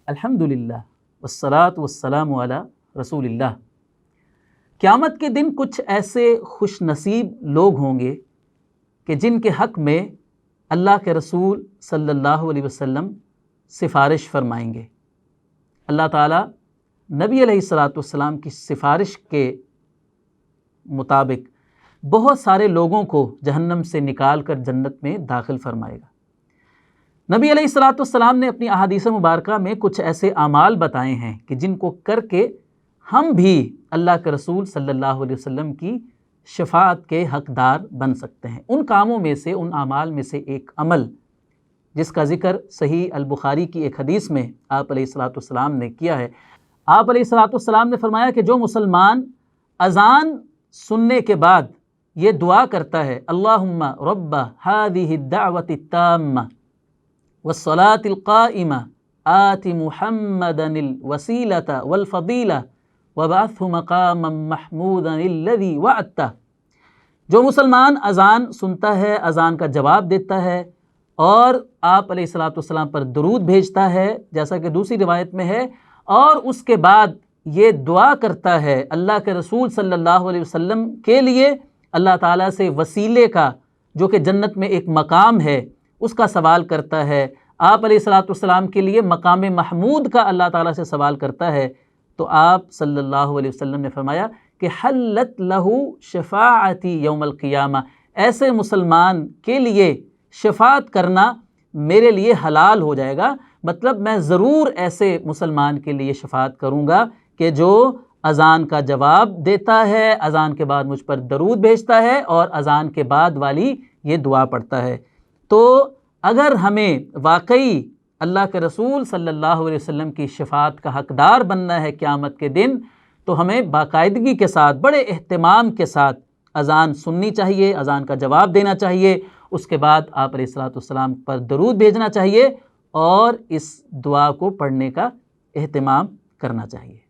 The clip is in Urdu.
الحمدللہ والصلاۃ والسلام علی رسول اللہ۔ قیامت کے دن کچھ ایسے خوش نصیب لوگ ہوں گے کہ جن کے حق میں اللہ کے رسول صلی اللہ علیہ وسلم سفارش فرمائیں گے۔ اللہ تعالیٰ نبی علیہ الصلاۃ والسلام کی سفارش کے مطابق بہت سارے لوگوں کو جہنم سے نکال کر جنت میں داخل فرمائے گا۔ نبی علیہ الصلاۃ والسلام نے اپنی احادیث مبارکہ میں کچھ ایسے اعمال بتائے ہیں کہ جن کو کر کے ہم بھی اللہ کے رسول صلی اللہ علیہ وسلم کی شفاعت کے حقدار بن سکتے ہیں۔ ان کاموں میں سے، ان اعمال میں سے ایک عمل جس کا ذکر صحیح البخاری کی ایک حدیث میں آپ علیہ الصلاۃ والسلام نے کیا ہے۔ آپ علیہ الصلاۃ والسلام نے فرمایا کہ جو مسلمان اذان سننے کے بعد یہ دعا کرتا ہے، اللہم رب ہذہ الدعوۃ التامہ والصلاۃ القائمہ آت محمدا الوسیلۃ والفضیلہ وابعثہ مقاما محمودا الذی وعدتہ، جو مسلمان اذان سنتا ہے، اذان کا جواب دیتا ہے اور آپ علیہ الصلاۃ والسلام پر درود بھیجتا ہے جیسا کہ دوسری روایت میں ہے، اور اس کے بعد یہ دعا کرتا ہے اللہ کے رسول صلی اللہ علیہ وسلم کے لیے، اللہ تعالیٰ سے وسیلے کا جو کہ جنت میں ایک مقام ہے اس کا سوال کرتا ہے، آپ علیہ الصلاۃ والسلام کے لیے مقام محمود کا اللہ تعالیٰ سے سوال کرتا ہے، تو آپ صلی اللہ علیہ وسلم نے فرمایا کہ حلت لہ شفاعتی یوم القیامہ، ایسے مسلمان کے لیے شفاعت کرنا میرے لیے حلال ہو جائے گا۔ مطلب میں ضرور ایسے مسلمان کے لیے شفاعت کروں گا کہ جو اذان کا جواب دیتا ہے، اذان کے بعد مجھ پر درود بھیجتا ہے اور اذان کے بعد والی یہ دعا پڑھتا ہے۔ تو اگر ہمیں واقعی اللہ کے رسول صلی اللہ علیہ وسلم کی شفاعت کا حقدار بننا ہے قیامت کے دن، تو ہمیں باقاعدگی کے ساتھ، بڑے اہتمام کے ساتھ اذان سننی چاہیے، اذان کا جواب دینا چاہیے، اس کے بعد آپ علیہ الصلاۃ والسلام پر درود بھیجنا چاہیے اور اس دعا کو پڑھنے کا اہتمام کرنا چاہیے۔